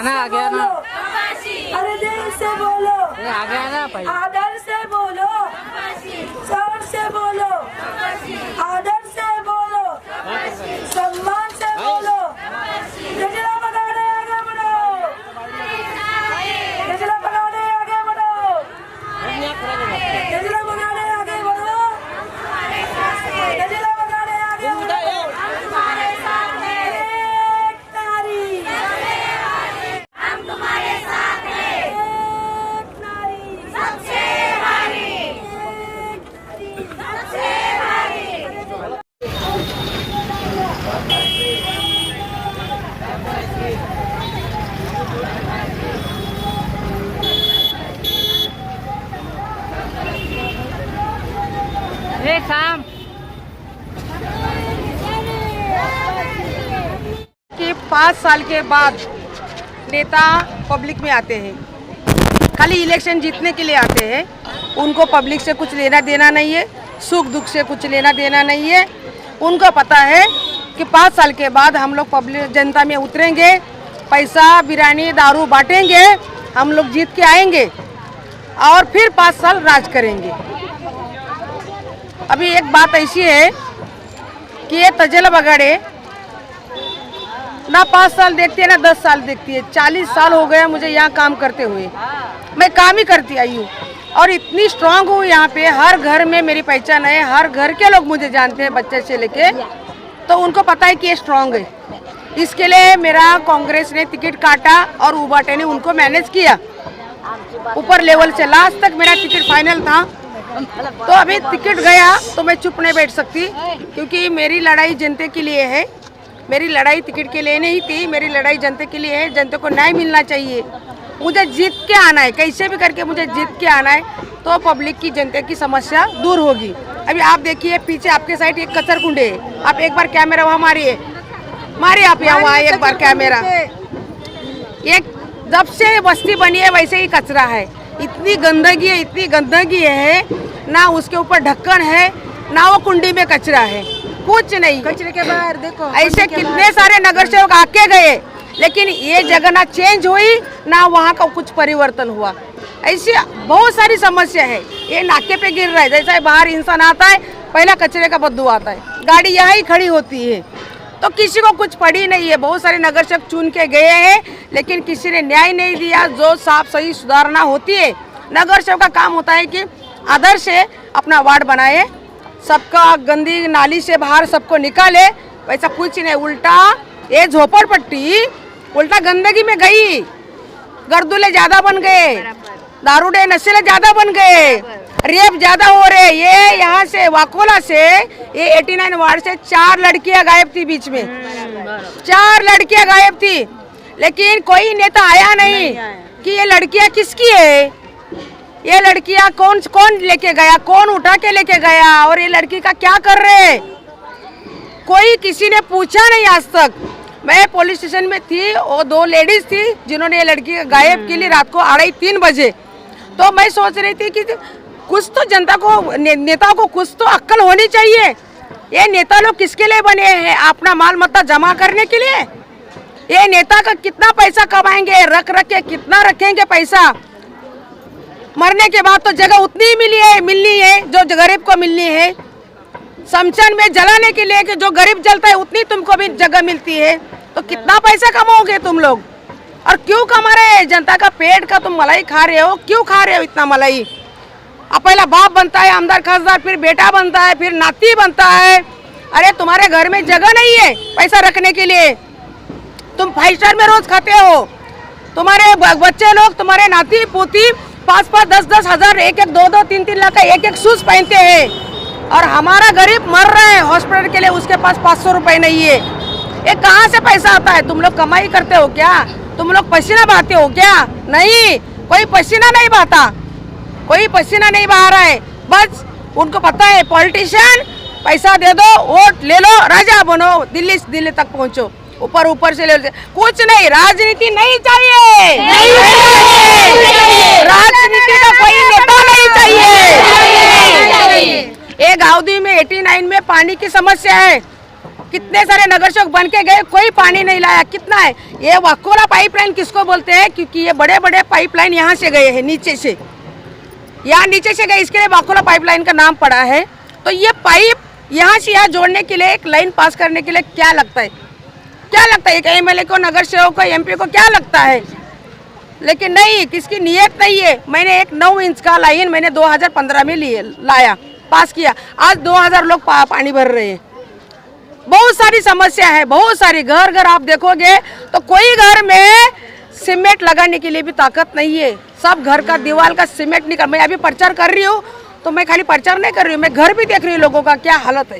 ना आ गया ना। अरे दिल से बोलो, ये आ गया ना भाई। आदर से बोलो, जोर से बोलो, आदर से बोलो, सम्मान से बोलो। गजरा बगाड़े आगे बढ़ो, गजरा बगाड़े आगे बढ़ो, गजरा बगाड़े आगे बढ़ो, गजरा बगाड़े आगे बढ़ो। एक नारी, हम तुम्हारे साथ हैं। एक नारी, सबसे भारी। एक नारी, सबसे भारी। ए शाम कि 5 साल के बाद नेता पब्लिक में आते हैं, खाली इलेक्शन जीतने के लिए आते हैं। उनको पब्लिक से कुछ लेना देना नहीं है, सुख दुख से कुछ लेना देना नहीं है। उनको पता है कि 5 साल के बाद हम लोग पब्लिक जनता में उतरेंगे, पैसा बिरयानी दारू बांटेंगे, हम लोग जीत के आएंगे और फिर 5 साल राज करेंगे। अभी एक बात ऐसी है कि ये तजेला बगाड़े ना 5 साल देखती है ना 10 साल देखती है। 40 साल हो गया मुझे यहाँ काम करते हुए, मैं काम ही करती आई हूँ और इतनी स्ट्रांग हूँ यहाँ पे। हर घर में मेरी पहचान है, हर घर के लोग मुझे जानते हैं, बच्चे से लेके, तो उनको पता है कि ये स्ट्रांग है। इसके लिए मेरा कांग्रेस ने टिकट काटा और उबाटे ने उनको मैनेज किया ऊपर लेवल से। लास्ट तक मेरा टिकट फाइनल था, तो अभी टिकट गया तो मैं चुप नहीं बैठ सकती, क्योंकि मेरी लड़ाई जनता के लिए है। मेरी लड़ाई टिकट के लिए नहीं थी, मेरी लड़ाई जनता के लिए है। जनता को न्याय मिलना चाहिए, मुझे जीत के आना है, कैसे भी करके मुझे जीत के आना है, तो पब्लिक की जनता की समस्या दूर होगी। अभी आप देखिए पीछे आपके साइड एक कचर कुंडे है, आप एक बार कैमरा वहाँ मारिए, मारिए आप यहाँ वहाँ एक बार कैमरा। एक जब से बस्ती बनी है वैसे ही कचरा है, इतनी गंदगी है, इतनी गंदगी है, ना उसके ऊपर ढक्कन है ना वो कुंडी में कचरा है, कुछ नहीं। कचरे के बाहर देखो, ऐसे कितने सारे नगर सेवक आके गए, लेकिन ये जगह ना चेंज हुई ना वहाँ का कुछ परिवर्तन हुआ। ऐसी बहुत सारी समस्या है। ये नाके पे गिर रहा है, जैसा बाहर इंसान आता है पहला कचरे का बदबू आता है, गाड़ी यहाँ ही खड़ी होती है, तो किसी को कुछ पड़ी नहीं है। बहुत सारे नगर सेवक चुन के गए हैं, लेकिन किसी ने न्याय नहीं दिया। जो साफ सही सुधारना होती है, नगर सेवक का काम होता है कि आदर से अपना वार्ड बनाए, सबका गंदी नाली से बाहर सबको निकाले, वैसा कुछ नहीं। उल्टा ये झोपड़पट्टी उल्टा गंदगी में गई, गर्दुले ज्यादा बन गए, दारूडे नशेले ज्यादा बन गए, रेप ज्यादा हो रहे। ये यहाँ से वाकोला से ये 89 वार्ड से 4 लड़कियां गायब थी, बीच में 4 लड़कियां गायब थी, लेकिन कोई नेता आया नहीं कि ये लड़कियां किसकी है, ये लड़कियां कौन लेके गया, कौन उठा के लेके गया, और ये लड़की का क्या कर रहे हैं, कोई किसी ने पूछा नहीं आज तक। मैं पुलिस स्टेशन में थी, वो 2 लेडीज थी जिन्होंने ये लड़की गायब के लिए रात को 2:30-3 बजे। तो मैं सोच रही थी कि कुछ तो जनता को, नेता को कुछ तो अक्ल होनी चाहिए। ये नेता लोग किसके लिए बने हैं, अपना माल मत्ता जमा करने के लिए। ये नेता का कितना पैसा कमाएंगे, रख के कितना रखेंगे पैसा, मरने के बाद तो जगह उतनी ही मिलनी है जो गरीब को मिलनी है। शमशान में जलाने के लिए कि जो गरीब जलता है उतनी तुमको भी जगह मिलती है, तो कितना पैसा कमाओगे तुम लोग, और क्यों कमा रहे हैं? जनता का पेट का तुम मलाई खा रहे हो, क्यों खा रहे हो इतना मलाई? अब पहला बाप बनता है आमदार खासदार, फिर बेटा बनता है, फिर नाती बनता है। अरे तुम्हारे घर में जगह नहीं है पैसा रखने के लिए, तुम 5 स्टार में रोज खाते हो, तुम्हारे बच्चे लोग, तुम्हारे नाती पोती 5-5, 10-10 हजार, 1-1, 2-2, 3-3 लाख का 1-1 शूज पहनते हैं, और हमारा गरीब मर रहा है हॉस्पिटल के लिए, उसके पास 500 रुपए नहीं है। ये कहाँ से पैसा आता है? तुम लोग कमाई करते हो क्या? तुम लोग पसीना बहाते हो क्या? नहीं, कोई पसीना नहीं बहाता, कोई पसीना नहीं बहा रहा है। बस उनको पता है पॉलिटिशियन पैसा दे दो, वोट ले लो, राजा बनो, दिल्ली तक पहुंचो, ऊपर से ले लो, कुछ नहीं। राजनीति नहीं चाहिए, राजनीति का कोई नेता नहीं चाहिए। एक गाँवदी में 89 में पानी की समस्या है, कितने सारे नगर सेवक बन के गए, कोई पानी नहीं लाया। कितना है ये वाकोला पाइपलाइन किसको बोलते हैं? क्योंकि ये बड़े बड़े पाइपलाइन यहाँ से गए हैं, नीचे से, यहाँ नीचे से गए, इसके लिए वाकोला पाइपलाइन का नाम पड़ा है। तो ये पाइप यहाँ से यहाँ जोड़ने के लिए, एक लाइन पास करने के लिए क्या लगता है? क्या लगता है? एक एमएलए को, नगर सेवक को, एमपी को क्या लगता है? लेकिन नहीं, किसकी नियत नहीं है। मैंने एक 9 इंच का लाइन मैंने 2015 में लाया, पास किया। आज 2000 लोग पानी भर रहे हैं। बहुत सारी समस्या है, बहुत सारी। घर घर आप देखोगे तो कोई घर में सीमेंट लगाने के लिए भी ताकत नहीं है। सब घर का दीवार का सीमेंट निकल। मैं अभी प्रचार कर रही हूँ तो मैं खाली प्रचार नहीं कर रही हूँ, मैं घर भी देख रही हूँ लोगों का क्या हालत है,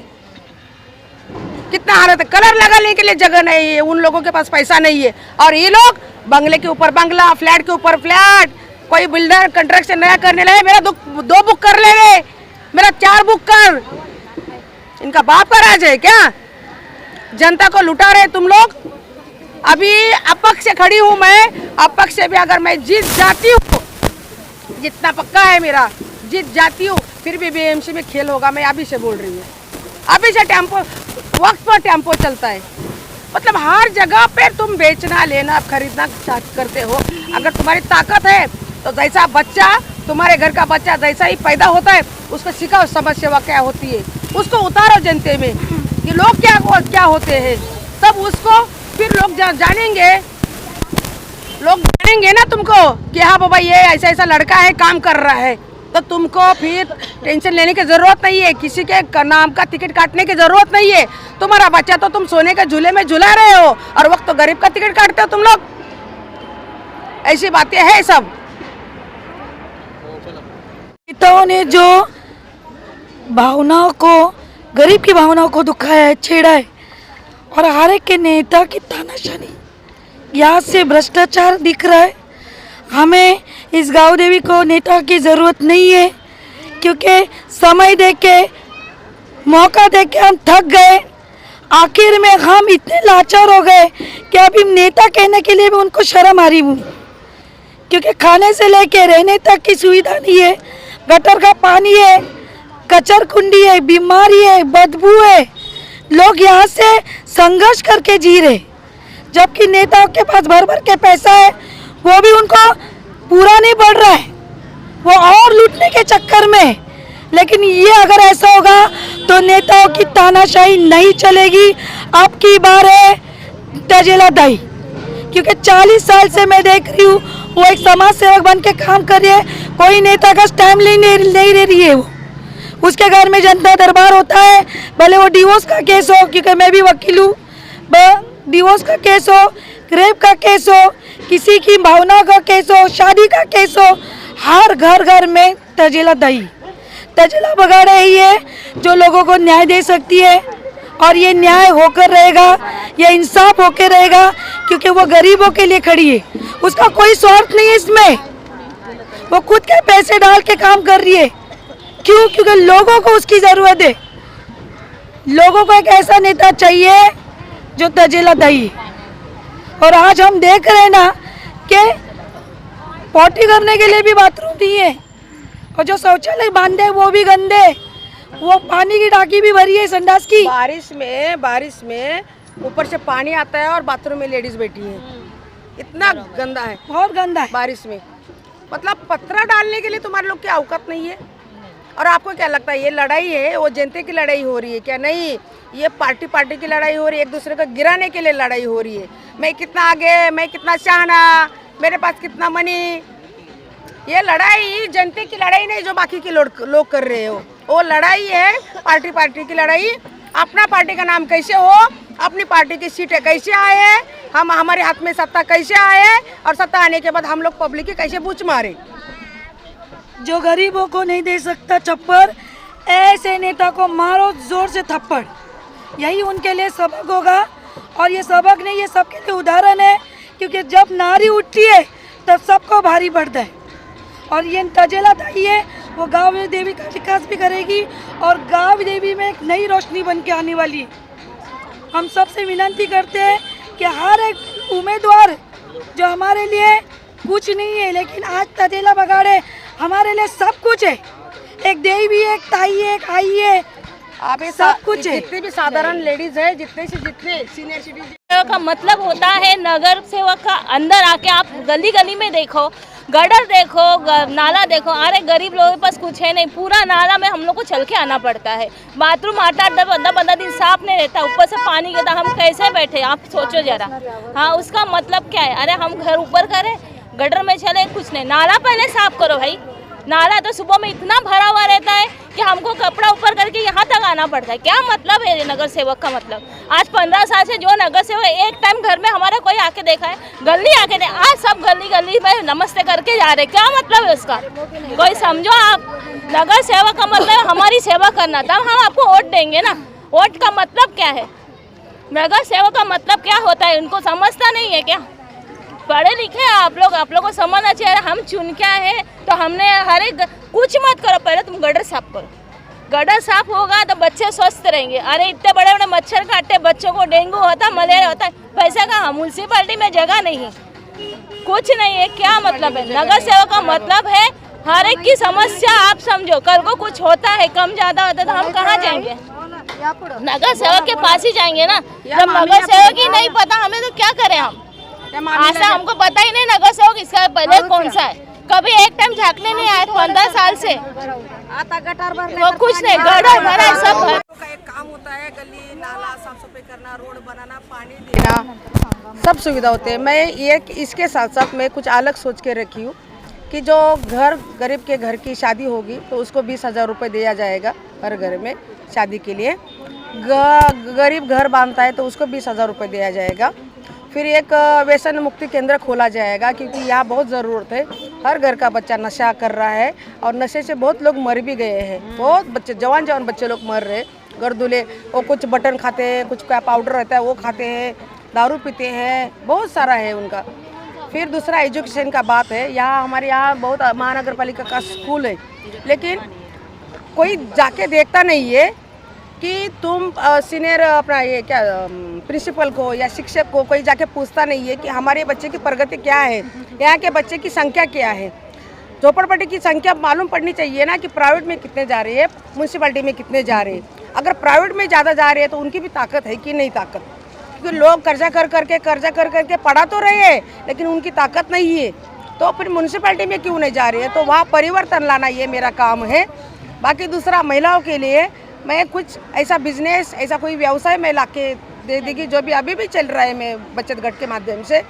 कितना हालत है। कलर लगाने के लिए जगह नहीं है, उन लोगों के पास पैसा नहीं है। और ये लोग बंगले के ऊपर बंगला, फ्लैट के ऊपर फ्लैट। कोई बिल्डर कंस्ट्रक्शन नया करने लगे, मेरा 2 बुक कर ले रे, मेरा 4 बुक कर। इनका बाप का राज है क्या? जनता को लुटा रहे तुम लोग। अभी अपक्ष से खड़ी हूँ मैं, अपक्ष से भी अगर मैं जीत जाती हूँ, जितना पक्का है मेरा, जीत जाती हूँ, फिर भी बीएमसी में खेल होगा। मैं अभी से बोल रही हूँ, अभी से टेम्पो, वक्त पर टेम्पो चलता है। मतलब हर जगह पे तुम बेचना, लेना, खरीदना करते हो। अगर तुम्हारी ताकत है तो जैसा बच्चा, तुम्हारे घर का बच्चा जैसा ही पैदा होता है, उसको सिखाओ समझ सेवा क्या होती है, उसको उतारो जनते में कि लोग क्या होते हैं। तब उसको फिर लोग जानेंगे, लोग जानेंगे ना तुमको कि हाँ बाबा ये ऐसा ऐसा लड़का है, काम कर रहा है। तो तुमको फिर टेंशन लेने की जरूरत नहीं है, किसी के नाम का टिकट काटने की जरूरत नहीं है। तुम्हारा बच्चा तो तुम सोने के झूले में झुला रहे हो और वक्त तो गरीब का टिकट काटते हो तुम लोग। ऐसी बातें हैं सब। नेताओं ने जो भावनाओं को, गरीब की भावनाओं को दुखाया है, छेड़ा है, और हर एक के नेता की तानाशाही, यहाँ से भ्रष्टाचार दिख रहा है। हमें इस गाँव देवी को नेता की ज़रूरत नहीं है, क्योंकि समय देके, मौका देके हम थक गए। आखिर में हम इतने लाचार हो गए कि अभी नेता कहने के लिए भी उनको शर्म आ रही हूँ, क्योंकि खाने से लेके रहने तक की सुविधा नहीं है। गटर का पानी है, कचर कुंडी है, बीमारी है, बदबू है। लोग यहाँ से संघर्ष करके जी रहे, जबकि नेताओं के पास भर भर के पैसा है, वो भी उनको पूरा नहीं पड़ रहा है, वो और लूटने के चक्कर में। लेकिन ये अगर ऐसा होगा तो नेताओं की तानाशाही नहीं चलेगी। अब की बार है तजेला दाई, क्योंकि 40 साल से मैं देख रही हूँ वो एक समाज सेवक बन के काम कर रही है, कोई नेता का स्टैम्प नहीं ले रही है। वो उसके घर में जनता दरबार होता है, भले वो डिवोर्स का केस हो, क्योंकि मैं भी वकील हूँ, डिवोर्स का केस हो, रेप का केस हो, किसी की भावना का केस हो, शादी का केस हो, हर घर घर में तजेला दही, तजेला बगाड़े ही है जो लोगों को न्याय दे सकती है। और ये न्याय होकर रहेगा, ये इंसाफ होकर रहेगा, क्योंकि वो गरीबों के लिए खड़ी है। उसका कोई स्वार्थ नहीं है इसमें, वो खुद के पैसे डाल के काम कर रही है। क्यों? क्योंकि लोगों को उसकी ज़रूरत है। लोगों को एक ऐसा नेता चाहिए जो तजेला दही। और आज हम देख रहे हैं ना कि पॉटी करने के लिए भी बाथरूम नहीं है, और जो शौचालय बांधे वो भी गंदे, वो पानी की टाकी भी भरी है संडास की। बारिश में ऊपर से पानी आता है और बाथरूम में लेडीज बैठी है, इतना गंदा है, बहुत गंदा है बारिश में। मतलब पत्थर डालने के लिए तुम्हारे लोग की औकात नहीं है। और आपको क्या लगता है ये लड़ाई है वो जनता की लड़ाई हो रही है क्या? नहीं, ये पार्टी की लड़ाई हो रही है, एक दूसरे को गिराने के लिए लड़ाई हो रही है। मैं कितना आगे, मैं कितना शाहना, मेरे पास कितना मनी। ये लड़ाई जनता की लड़ाई नहीं जो बाकी के लोग कर रहे हो, वो लड़ाई है पार्टी की लड़ाई। अपना पार्टी का नाम कैसे हो, अपनी पार्टी की सीटें कैसे आए, हम हमारे हाथ में सत्ता कैसे आए, और सत्ता आने के बाद हम लोग पब्लिक की कैसे बूच मारे। जो गरीबों को नहीं दे सकता चप्पड़, ऐसे नेता को मारो जोर से थप्पड़, यही उनके लिए सबक होगा। और ये सबक नहीं, ये सबके लिए उदाहरण है, क्योंकि जब नारी उठती है तब सबको भारी पड़ता है। और ये तजेला दाई है, वो गाँव देवी का विकास भी करेगी, और गाँव देवी में एक नई रोशनी बन के आने वाली है। हम सबसे विनती करते हैं कि हर एक उम्मीदवार जो हमारे लिए कुछ नहीं है, लेकिन आज तजेला बगाड़े हमारे लिए सब कुछ है। एक देवी है, एक ताई है, एक आई है, आप ये सब कुछ है। जितने भी साधारण लेडीज है, जितने से जितने सीनियर सिटीजन सेवक का मतलब होता है नगर सेवक का अंदर आके आप गली गली में देखो, गटर देखो, नाला देखो। अरे गरीब लोगों के पास कुछ है नहीं, पूरा नाला में हम लोग को चल के आना पड़ता है। बाथरूम 8-10 दिन साफ नहीं रहता, ऊपर से पानी गिरता, हम कैसे बैठे आप सोचो जरा। हाँ, उसका मतलब क्या है? अरे हम घर ऊपर करें, गटर में चले, कुछ नहीं। नाला पहले साफ करो भाई। नाला तो सुबह में इतना भरा हुआ रहता है कि हमको कपड़ा ऊपर करके यहाँ तक आना पड़ता है। क्या मतलब है नगर सेवक का? मतलब आज 15 साल से जो नगर सेवक एक टाइम घर में हमारा कोई आके देखा है? गली आके दे, आज सब गली गली में नमस्ते करके जा रहे। क्या मतलब है उसका? कोई समझो आप। नगर सेवक का मतलब हमारी सेवा करना, तब हम आपको वोट देंगे ना। वोट का मतलब क्या है? नगर सेवक का मतलब क्या होता है? उनको समझता नहीं है क्या? पढ़े लिखे आप लोग को समझना चाहिए। हम चुन क्या है तो हमने हर एक कुछ मत करो, पहले तुम गटर साफ करो। गटर साफ होगा तो बच्चे स्वस्थ रहेंगे। अरे इतने बड़े बड़े मच्छर काटते, बच्चों को डेंगू होता, मलेरिया होता है। पैसा कहाँ? म्यूनसिपालिटी में जगह नहीं, कुछ नहीं है। क्या मतलब है? नगर सेवक का मतलब है हर एक की समस्या आप समझो। कल को कुछ होता है, कम ज्यादा होता है तो हम कहाँ जाएंगे? नगर सेवक के पास ही जाएंगे ना। जब नगर सेवक ही नहीं पता हमें तो क्या करें हम? ऐसा हमको पता ही नहीं नगर सेवक इसका पहले कौन सा है। कभी एक टाइम झाँकने नहीं आए 15 साल से। वो कुछ नहीं, गटर भरा सब भरा। का एक काम होता है, गली नाला साफ सफाई करना, रोड बनाना, पानी देना, सब सुविधा होते हैं। मैं ये इसके साथ साथ मैं कुछ अलग सोच के रखी हूँ कि जो गरीब के घर की शादी होगी तो उसको 20,000 रुपये दिया जाएगा हर घर में शादी के लिए। गरीब घर बांधता है तो उसको 20,000 रुपये दिया जाएगा। फिर एक व्यसन मुक्ति केंद्र खोला जाएगा, क्योंकि यहाँ बहुत ज़रूरत है। हर घर का बच्चा नशा कर रहा है और नशे से बहुत लोग मर भी गए हैं। बहुत बच्चे, जवान बच्चे लोग मर रहे। गर्दुले वो कुछ बटन खाते हैं, कुछ क्या पाउडर रहता है वो खाते हैं, दारू पीते हैं, बहुत सारा है उनका। फिर दूसरा एजुकेशन का बात है। यहाँ हमारे यहाँ बहुत महानगर पालिका का स्कूल है, लेकिन कोई जाके देखता नहीं है कि तुम सीनियर अपना ये क्या प्रिंसिपल को या शिक्षक को कोई जाके पूछता नहीं है कि हमारे बच्चे की प्रगति क्या है, यहाँ के बच्चे की संख्या क्या है। झोपड़पट्टी की संख्या मालूम पड़नी चाहिए ना कि प्राइवेट में कितने जा रहे हैं, म्यूनसिपैलिटी में कितने जा रहे हैं। अगर प्राइवेट में ज़्यादा जा रहे हैं तो उनकी भी ताकत है कि नहीं ताकत? क्योंकि लोग कर्जा कर करके पढ़ा तो रहे हैं, लेकिन उनकी ताकत नहीं है। तो फिर म्यूनसिपैलिटी में क्यों नहीं जा रही है? तो वहाँ परिवर्तन लाना ये मेरा काम है। बाकी दूसरा, महिलाओं के लिए मैं कुछ ऐसा बिजनेस, ऐसा कोई व्यवसाय मैं लाके दे देगी, जो भी अभी भी चल रहा है मैं बचत गट के माध्यम से।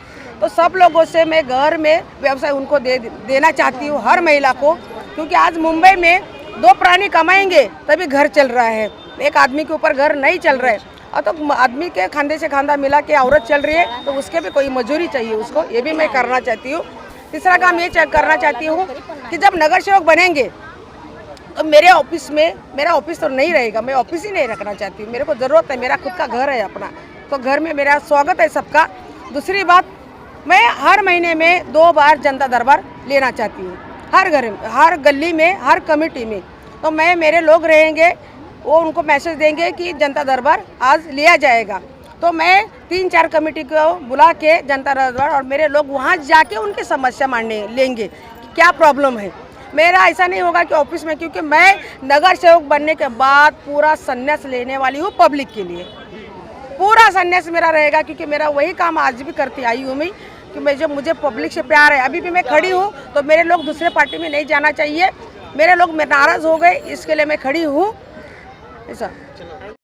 तो सब लोगों से मैं घर में व्यवसाय उनको देना चाहती हूँ, हर महिला को। क्योंकि आज मुंबई में 2 प्राणी कमाएंगे तभी घर चल रहा है, एक आदमी के ऊपर घर नहीं चल रहा है। और तो आदमी के खांधे से खांधा मिला के औरत चल रही है तो उसके भी कोई मजदूरी चाहिए उसको, ये भी मैं करना चाहती हूँ। तीसरा काम ये करना चाहती हूँ कि जब नगर सेवक बनेंगे तो मेरे ऑफिस में, मेरा ऑफिस तो नहीं रहेगा, मैं ऑफिस ही नहीं रखना चाहती हूँ। मेरे को ज़रूरत है, मेरा खुद का घर है अपना, तो घर में मेरा स्वागत है सबका। दूसरी बात, मैं हर महीने में 2 बार जनता दरबार लेना चाहती हूँ, हर घर में, हर गली में, हर कमेटी में। तो मेरे लोग रहेंगे, वो उनको मैसेज देंगे कि जनता दरबार आज लिया जाएगा। तो मैं 3-4 कमेटी को बुला के जनता दरबार, और मेरे लोग वहाँ जाके उनकी समस्या मानने लेंगे कि क्या प्रॉब्लम है। मेरा ऐसा नहीं होगा कि ऑफिस में, क्योंकि मैं नगर सेवक बनने के बाद पूरा संन्यास लेने वाली हूँ पब्लिक के लिए। पूरा संन्यास मेरा रहेगा, क्योंकि मेरा वही काम आज भी करती आई हूँ मैं, कि मैं जब मुझे पब्लिक से प्यार है। अभी भी मैं खड़ी हूँ तो मेरे लोग दूसरे पार्टी में नहीं जाना चाहिए। मेरे लोग नाराज़ हो गए, इसके लिए मैं खड़ी हूँ ऐसा।